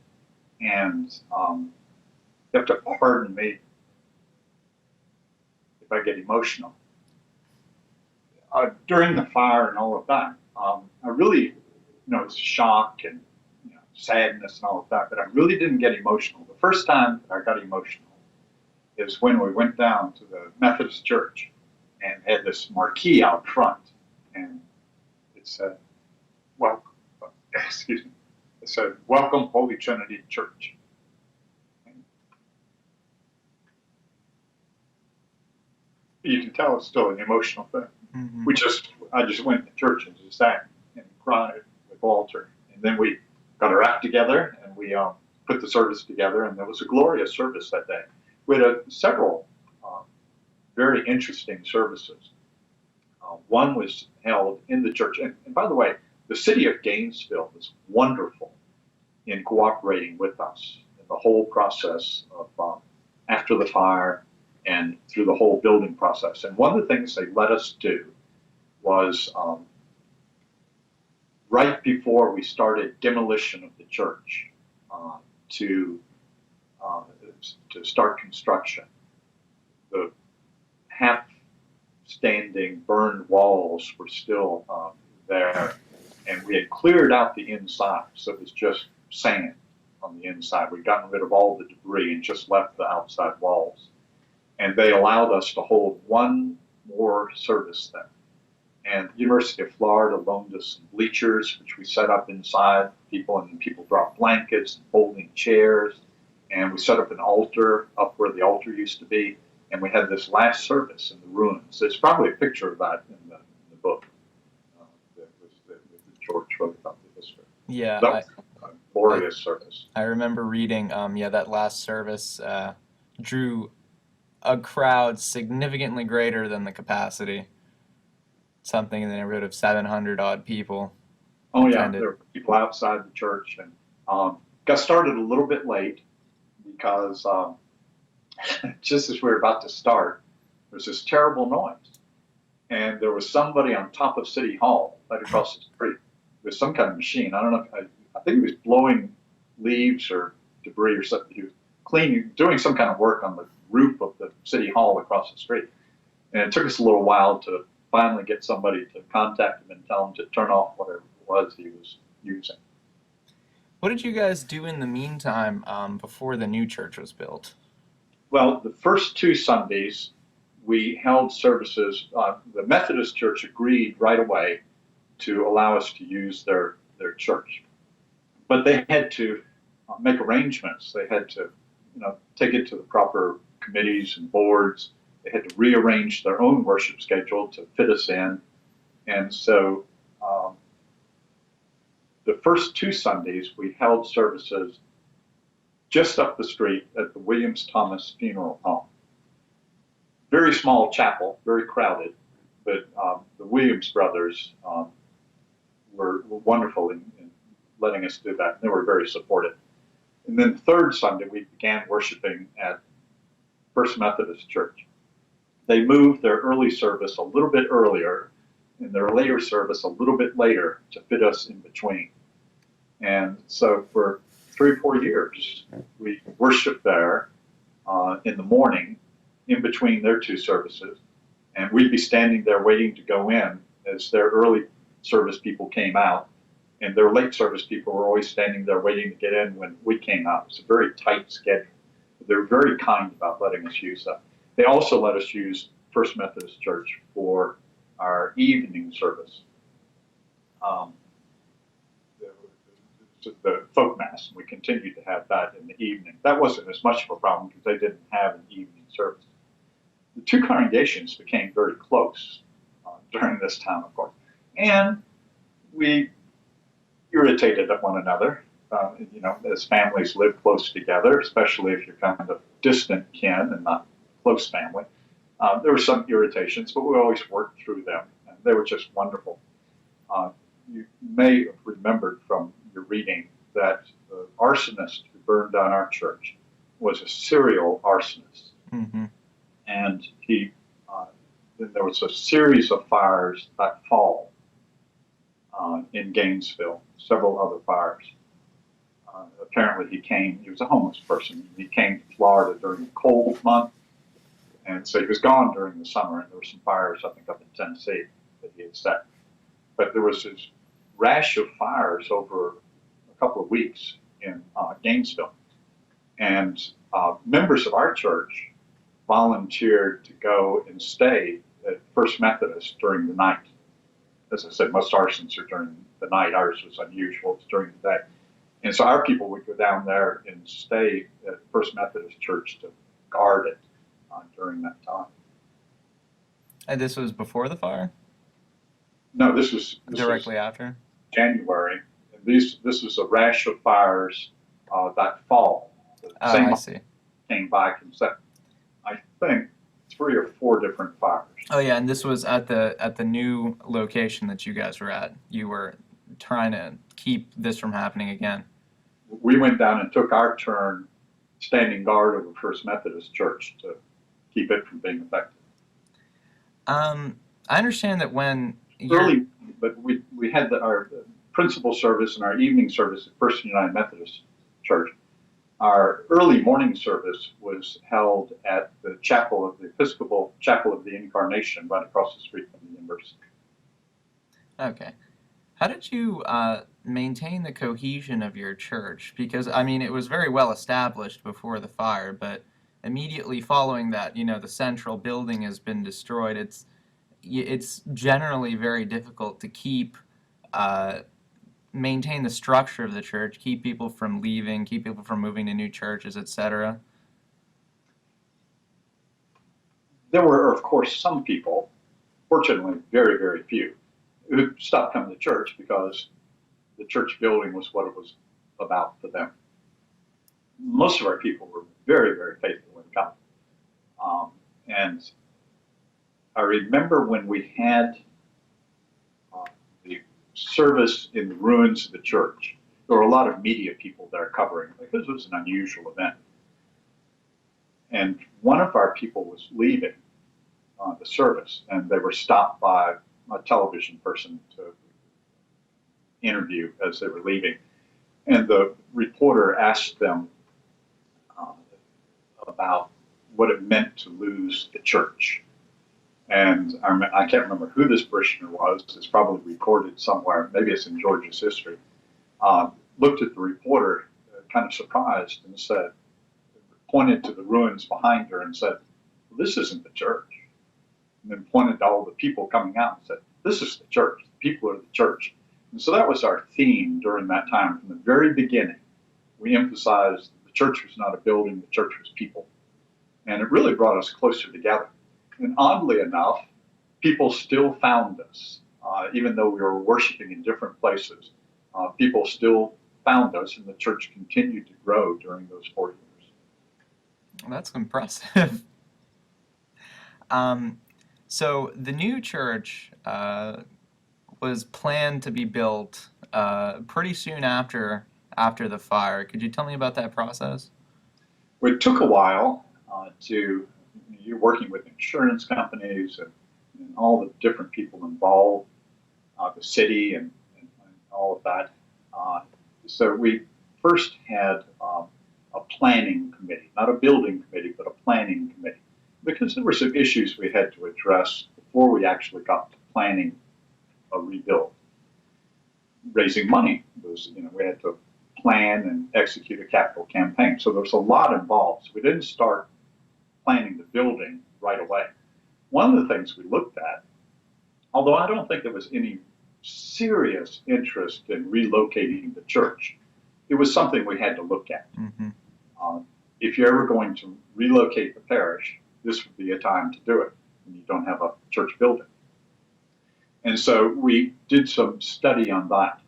And you have to pardon me if I get emotional. During the fire and all of that, I really, it's shock and sadness and all of that, but I really didn't get emotional. The first time that I got emotional is when we went down to the Methodist Church and had this marquee out front, and it said, it said, "Welcome, Holy Trinity Church." And you can tell it's still an emotional thing. Mm-hmm. I just went to church and just sat and cried with Walter. And then we got our act together and we put the service together, and there was a glorious service that day. We had several very interesting services. One was held in the church. And by the way, the city of Gainesville was wonderful in cooperating with us in the whole process of after the fire and through the whole building process. And one of the things they let us do was right before we started demolition of the church to start construction, the half-standing burned walls were still there, and we had cleared out the inside, so it was just sand on the inside. We'd gotten rid of all the debris and just left the outside walls. And they allowed us to hold one more service then. And the University of Florida loaned us some bleachers, which we set up inside people, and people brought blankets and folding chairs. And we set up an altar up where the altar used to be. And we had this last service in the ruins. There's probably a picture of that in the book that George wrote about the history. Yeah. That was a glorious service. I remember reading, that last service drew a crowd significantly greater than the capacity. Something in the neighborhood of 700 odd people. Oh yeah, attended. there were people outside the church, and got started a little bit late because just as we were about to start, there was this terrible noise. And there was somebody on top of City Hall right across the street with some kind of machine. I don't know, I think he was blowing leaves or debris or something. He was cleaning, doing some kind of work on the roof of the City Hall across the street. And it took us a little while to finally get somebody to contact him and tell him to turn off whatever it was he was using. What did you guys do in the meantime before the new church was built? Well, the first 2 Sundays, we held services. The Methodist Church agreed right away to allow us to use their church. But they had to make arrangements. They had to, take it to the proper committees and boards. They had to rearrange their own worship schedule to fit us in. And so the first 2 Sundays, we held services just up the street at the Williams Thomas Funeral Home. Very small chapel, very crowded, but the Williams brothers were wonderful in letting us do that. They were very supportive. And then the 3rd Sunday, we began worshiping at First Methodist Church. They moved their early service a little bit earlier and their later service a little bit later to fit us in between. And so for 3 or 4 years, we worshiped there in the morning in between their 2 services. And we'd be standing there waiting to go in as their early service people came out. And their late service people were always standing there waiting to get in when we came out. It was a very tight schedule. They were very kind about letting us use that. They also let us use First Methodist Church for our evening service. The folk mass, and we continued to have that in the evening. That wasn't as much of a problem because they didn't have an evening service. The 2 congregations became very close during this time, of course, and we irritated at one another. As families live close together, especially if you're kind of distant kin and not close family, there were some irritations, but we always worked through them, and they were just wonderful. You may have remembered from your reading that the arsonist who burned down our church was a serial arsonist. Mm-hmm. And then there was a series of fires that fall in Gainesville, several other fires. Apparently he was a homeless person. He came to Florida during the cold month, and so he was gone during the summer, and there were some fires, I think, up in Tennessee that he had set. But there was this rash of fires over a couple of weeks in Gainesville. And members of our church volunteered to go and stay at First Methodist during the night. As I said, most arsons are during the night. Ours was unusual. It's during the day. And so our people would go down there and stay at First Methodist Church to guard it during that time. And this was before the fire? No, this was Directly after? January. And this was a rash of fires that fall. The same I see. came by consecutively. I think 3 or 4 different fires. Oh yeah, and this was at the new location that you guys were at. You were trying to keep this from happening again. We went down and took our turn standing guard over First Methodist Church to keep it from being affected. I understand that when But we had our principal service and our evening service at First United Methodist Church. Our early morning service was held at the Episcopal Chapel of the Incarnation, right across the street from the university. Okay. How did you maintain the cohesion of your church? Because, I mean, it was very well established before the fire, but immediately following that, the central building has been destroyed. It's generally very difficult to maintain the structure of the church, keep people from leaving, keep people from moving to new churches, etc. There were, of course, some people, fortunately very, very few, who stopped coming to church because the church building was what it was about for them. Most of our people were very, very faithful in coming. And I remember when we had the service in the ruins of the church, there were a lot of media people there covering it because it was an unusual event. And one of our people was leaving the service, and they were stopped by a television person to interview as they were leaving. And the reporter asked them about what it meant to lose the church. And I can't remember who this parishioner was. It's probably recorded somewhere. Maybe it's in Georgia's history. Looked at the reporter, kind of surprised, and said, pointed to the ruins behind her and said, well, this isn't the church. And then pointed to all the people coming out and said, this is the church. The people are the church. And so that was our theme during that time. From the very beginning, we emphasized the church was not a building, the church was people. And it really brought us closer together. And oddly enough, people still found us, even though we were worshiping in different places. People still found us, and the church continued to grow during those 4 years. That's impressive. So the new church was planned to be built pretty soon after the fire. Could you tell me about that process? Well, it took a while you're working with insurance companies and all the different people involved, the city and all of that. So we first had a planning committee, not a building committee, but a planning committee, because there were some issues we had to address before we actually got to planning a rebuild. Raising money was, we had to plan and execute a capital campaign. So there was a lot involved. So we didn't start planning the building right away. One of the things we looked at, although I don't think there was any serious interest in relocating the church, it was something we had to look at. Mm-hmm. If you're ever going to relocate the parish, this would be a time to do it when you don't have a church building. And so we did some study on that,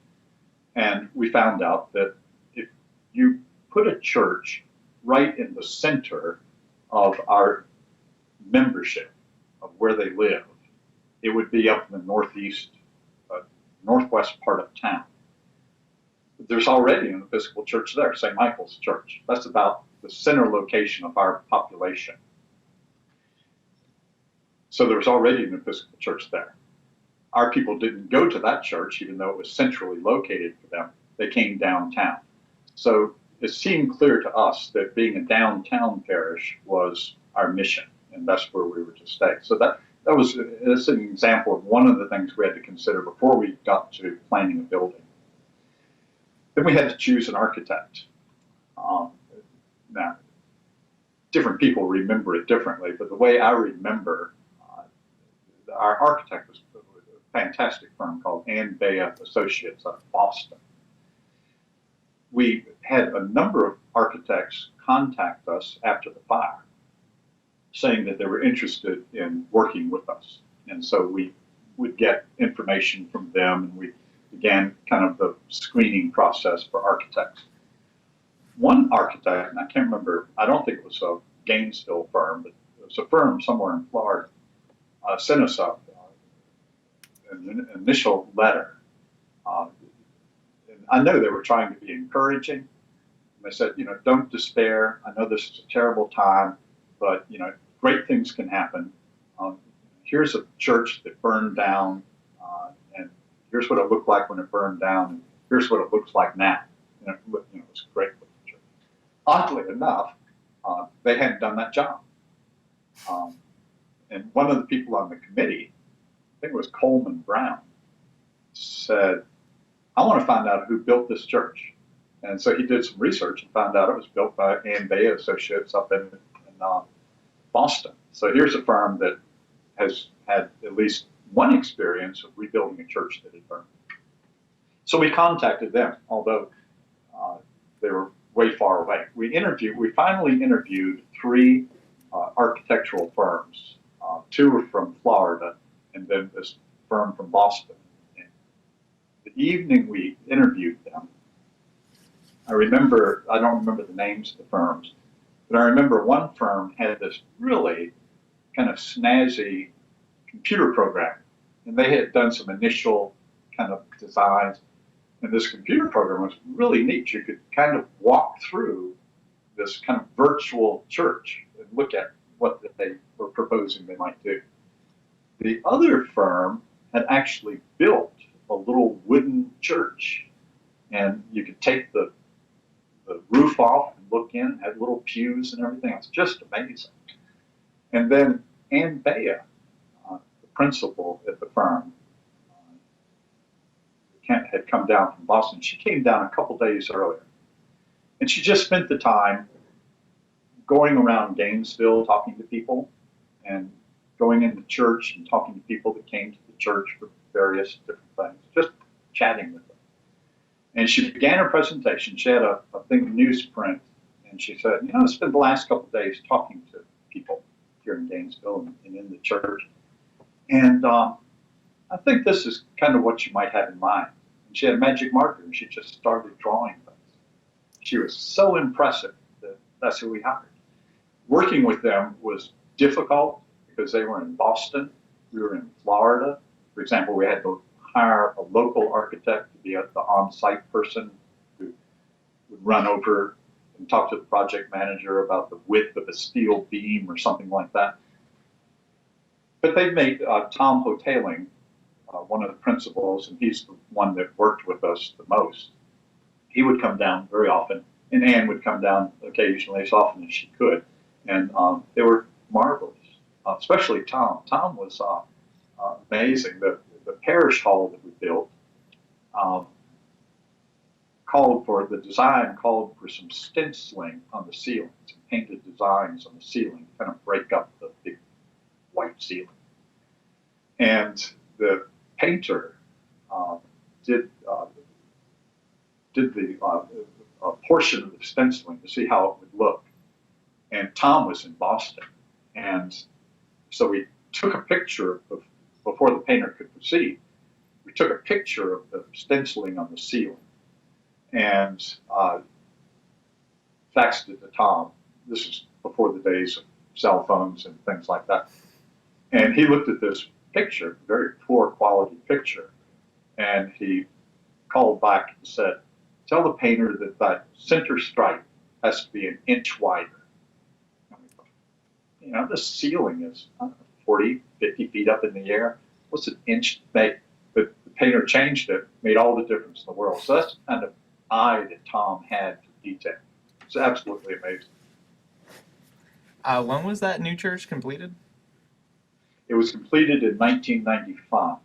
and we found out that if you put a church right in the center of our membership, of where they live, it would be up in the northwest part of town. There's already an Episcopal Church there, St. Michael's Church. That's about the center location of our population. So there was already an Episcopal Church there. Our people didn't go to that church, even though it was centrally located for them. They came downtown. So it seemed clear to us that being a downtown parish was our mission, and that's where we were to stay. So that's an example of one of the things we had to consider before we got to planning a building. Then we had to choose an architect. Now, different people remember it differently, but the way I remember, our architect was a fantastic firm called Ann Bea Associates out of Boston. We had a number of architects contact us after the fire, saying that they were interested in working with us. And so we would get information from them, and we began kind of the screening process for architects. One architect, and I can't remember, I don't think it was a Gainesville firm, but it was a firm somewhere in Florida, sent us an initial letter. And I know they were trying to be encouraging. And they said, don't despair. I know this is a terrible time, but, great things can happen. Here's a church that burned down, and here's what it looked like when it burned down, and here's what it looks like now. It was a great looking church. Oddly enough, they hadn't done that job. And one of the people on the committee, I think it was Coleman Brown, said, I want to find out who built this church. And so he did some research and found out it was built by Ann Bea Associates up in Boston. So here's a firm that has had at least one experience of rebuilding a church that had burned. So we contacted them, although they were way far away. We finally interviewed 3 architectural firms. 2 were from Florida, and then this firm from Boston. And the evening we interviewed them, I don't remember the names of the firms, but I remember one firm had this really kind of snazzy computer program, and they had done some initial kind of designs, And this computer program was really neat. You could kind of walk through this kind of virtual church and look at what they were proposing they might do. The other firm had actually built a little wooden church, and you could take the roof off and look in, had little pews and everything. It was just amazing. And then Ann Bea, the principal at the firm, had come down from Boston. She came down a couple days earlier, and she just spent the time going around Gainesville talking to people and going into church and talking to people that came to the church for various different things, just chatting with them. And she began her presentation. She had a thing of newsprint, and she said, I spent the last couple of days talking to people here in Gainesville and in the church. And I think this is kind of what you might have in mind. And she had a magic marker, and she just started drawing things. She was so impressive that that's who we hired. Working with them was difficult because they were in Boston. We were in Florida. For example, we had to hire a local architect to be the on-site person who would run over and talk to the project manager about the width of a steel beam or something like that. But they made Tom Hoteling, one of the principals, and he's the one that worked with us the most. He would come down very often, and Ann would come down occasionally, as often as she could. And they were marvelous, especially Tom. Tom was amazing. The parish hall that we built called for some stenciling on the ceiling, some painted designs on the ceiling, kind of break up the big white ceiling. And the painter did a portion of the stenciling to see how it would look. And Tom was in Boston. And so we took a picture of, before the painter could proceed, we took a picture of the stenciling on the ceiling and faxed it to Tom. This is before the days of cell phones and things like that. And he looked at this picture, very poor quality picture, and he called back and said, tell the painter that center stripe has to be an inch wider. The ceiling is 40, 50 feet up in the air. What's an inch make? But the painter changed it, made all the difference in the world. So that's the kind of eye that Tom had for detail. It's absolutely amazing. When was that new church completed? It was completed in 1995.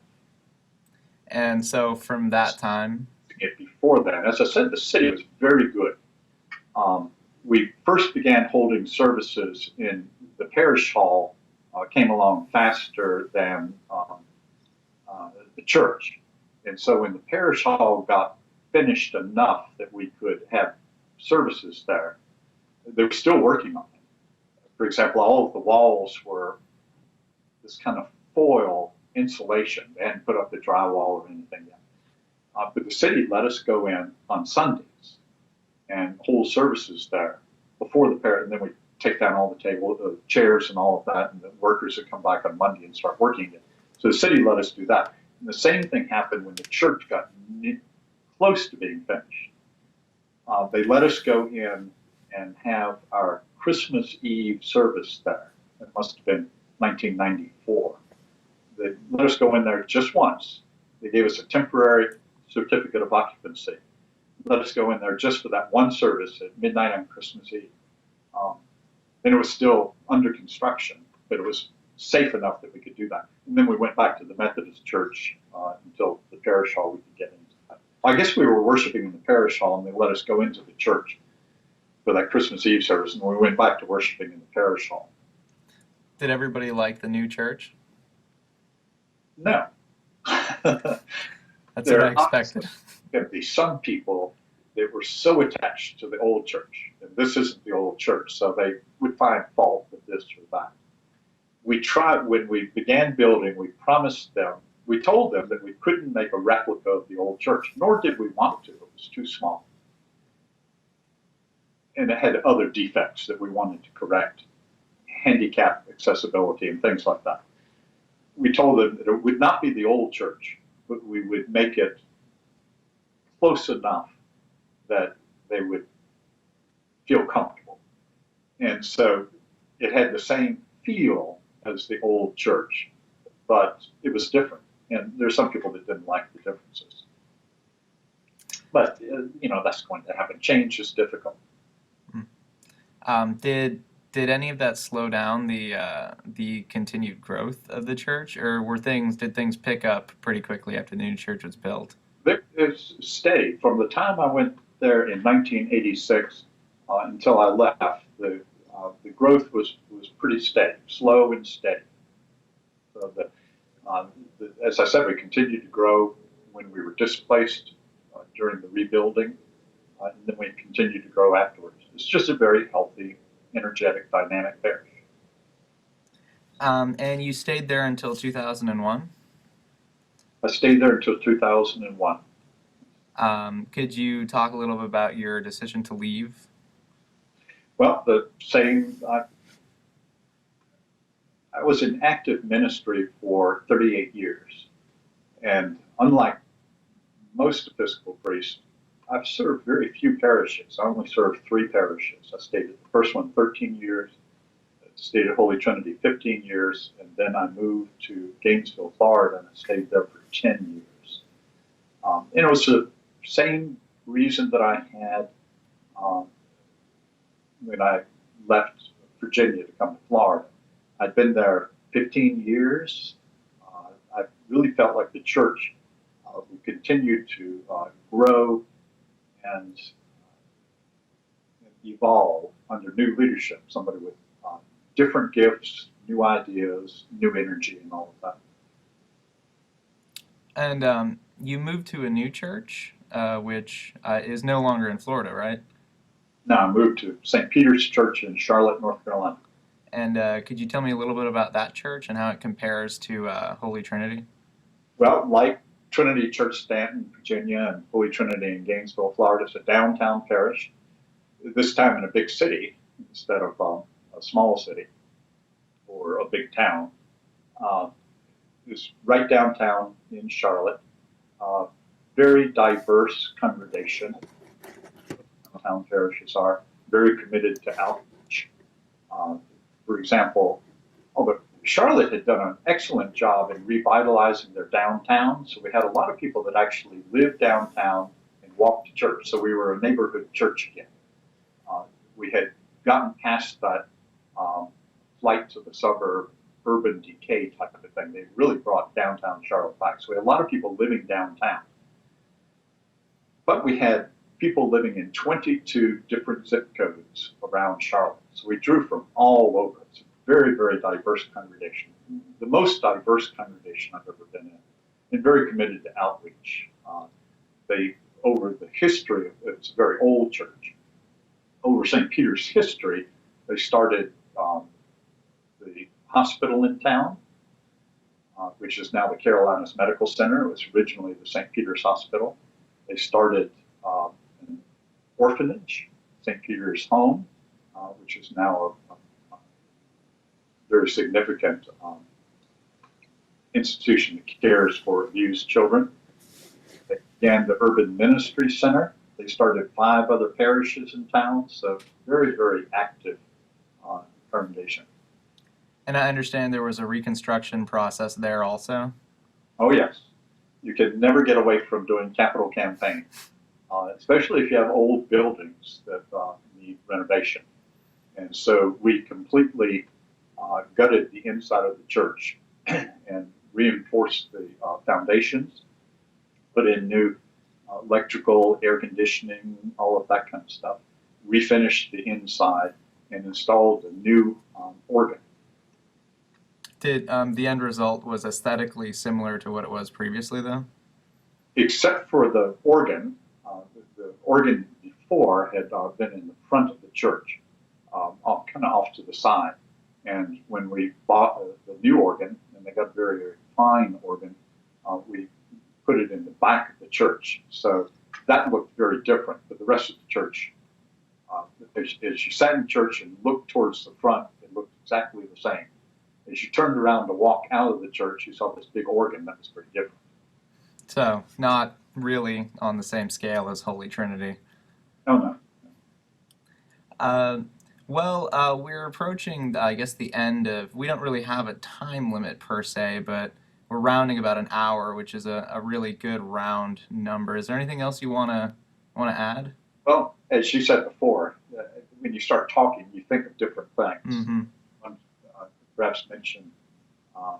And so from that time? Before that, as I said, the city was very good. We first began holding services in the parish hall, came along faster than the church. And so when the parish hall got finished enough that we could have services there, they were still working on it. For example, all of the walls were this kind of foil insulation. They hadn't put up the drywall or anything yet. But the city let us go in on Sundays and hold services there before the parish, and then we take down all the chairs and all of that, and the workers would come back on Monday and start working again. So the city let us do that. And the same thing happened when the church got close to being finished. They let us go in and have our Christmas Eve service there. It must have been 1994. They let us go in there just once. They gave us a temporary certificate of occupancy. Let us go in there just for that one service at midnight on Christmas Eve. And it was still under construction, but it was safe enough that we could do that. And then we went back to the Methodist Church until the parish hall we could get into that. I guess we were worshiping in the parish hall, and they let us go into the church for that Christmas Eve service, and we went back to worshiping in the parish hall. Did everybody like the new church? No. That's what I expected. There'd be some people that were so attached to the old church, and this isn't the old church, so they would find fault with this or that. We tried, when we began building, we told them that we couldn't make a replica of the old church, nor did we want to. It was too small. And it had other defects that we wanted to correct, handicap accessibility and things like that. We told them that it would not be the old church, but we would make it close enough that they would feel comfortable. And so it had the same feel as the old church, but it was different. And there's some people that didn't like the differences. But, that's going to happen. Change is difficult. Did any of that slow down the continued growth of the church, or did things pick up pretty quickly after the new church was built? It stayed. From the time I went there in 1986 until I left, the growth was pretty steady, slow and steady. So as I said, we continued to grow when we were displaced during the rebuilding, and then we continued to grow afterwards. It's just a very healthy, energetic, dynamic parish. And you stayed there until 2001? I stayed there until 2001. Could you talk a little bit about your decision to leave? Well, the same. I was in active ministry for 38 years, and unlike most Episcopal priests, I've served very few parishes. I only served 3 parishes. I stayed at the first one 13 years, stayed at Holy Trinity 15 years, and then I moved to Gainesville, Florida, and I stayed there for 10 years. And it was the same reason that I had when I left Virginia to come to Florida. I'd been there 15 years. I really felt like the church would continue to grow and evolve under new leadership, somebody with different gifts, new ideas, new energy, and all of that. And you moved to a new church, which is no longer in Florida, right? No, I moved to St. Peter's Church in Charlotte, North Carolina. And could you tell me a little bit about that church and how it compares to Holy Trinity? Well, like Trinity Church Stanton, Virginia, and Holy Trinity in Gainesville, Florida, it's a downtown parish, this time in a big city instead of a small city or a big town. It's right downtown in Charlotte. Very diverse congregation. Downtown parishes are very committed to outreach. For example, Charlotte had done an excellent job in revitalizing their downtown, so we had a lot of people that actually lived downtown and walked to church, so we were a neighborhood church again. We had gotten past that flight to the suburb, urban decay type of a thing. They really brought downtown Charlotte back, so we had a lot of people living downtown. But we had people living in 22 different zip codes around Charlotte, so we drew from all over. It's a very, very diverse congregation, the most diverse congregation I've ever been in, and very committed to outreach. Over the history of it's a very old church, over St. Peter's history, they started the hospital in town, which is now the Carolinas Medical Center. It was originally the St. Peter's Hospital. They started an orphanage, St. Peter's Home, which is now a very significant institution that cares for abused children. They began the Urban Ministry Center. They started 5 other parishes in town, so very, very active congregation. And I understand there was a reconstruction process there also. Oh, yes. You can never get away from doing capital campaigns, especially if you have old buildings that need renovation. And so we completely gutted the inside of the church and reinforced the foundations, put in new electrical, air conditioning, all of that kind of stuff, refinished the inside, and installed a new organ. Did the end result was aesthetically similar to what it was previously, though? Except for the organ. The organ before had been in the front of the church, kind of off to the side. And when we bought the new organ, and they got a very, very fine organ, we put it in the back of the church. So that looked very different. But the rest of the church, as you sat in church and looked towards the front, it looked exactly the same. As you turned around to walk out of the church, you saw this big organ that was pretty different. So not really on the same scale as Holy Trinity. Oh, no. Uh, we're approaching, I guess, the end of. We don't really have a time limit per se, but we're rounding about an hour, which is a really good round number. Is there anything else you wanna add? Well, as you said before, when you start talking, you think of different things. Mm-hmm. One, perhaps mention uh,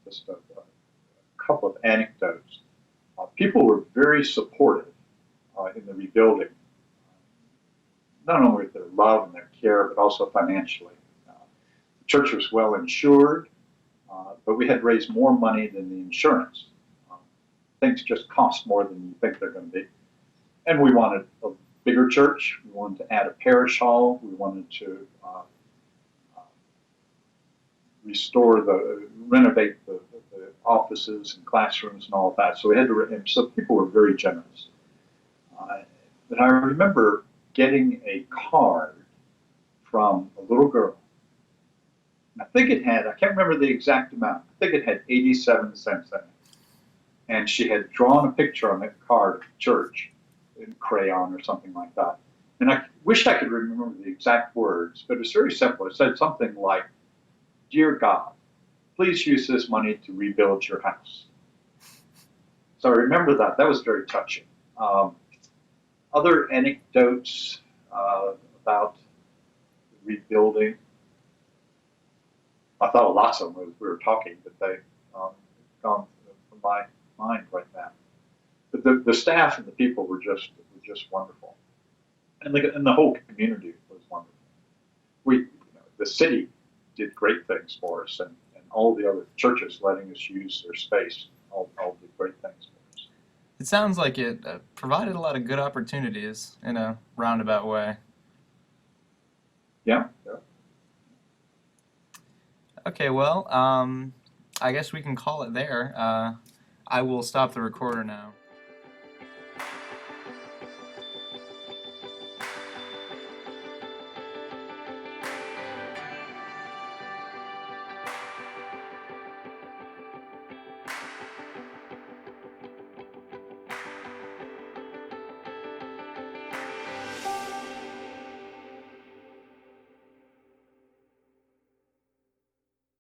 just a couple of anecdotes. People were very supportive in the rebuilding, not only with their love and their care, but also financially. The church was well insured, but we had raised more money than the insurance. Um, Things just cost more than you think they're going to be. And we wanted a bigger church. We wanted to add a parish hall. We wanted to renovate the offices and classrooms and all of that. So we had to, and so people were very generous. But I remember getting a card from a little girl. I think it had, I can't remember the exact amount. I think it had 87 cents in it. And she had drawn a picture on that card of the church in crayon or something like that. And I wish I could remember the exact words, but it's very simple. It said something like, "Dear God, please use this money to rebuild your house." So I remember that. That was very touching. Other anecdotes about rebuilding. I thought of lots of them as we were talking, but they gone from my mind right now. But the staff and the people were just wonderful, and the whole community was wonderful. The city did great things for us, and all the other churches letting us use their space all did great things for us. It sounds like it provided a lot of good opportunities in a roundabout way. Yeah. Okay, well, I guess we can call it there. I will stop the recorder now.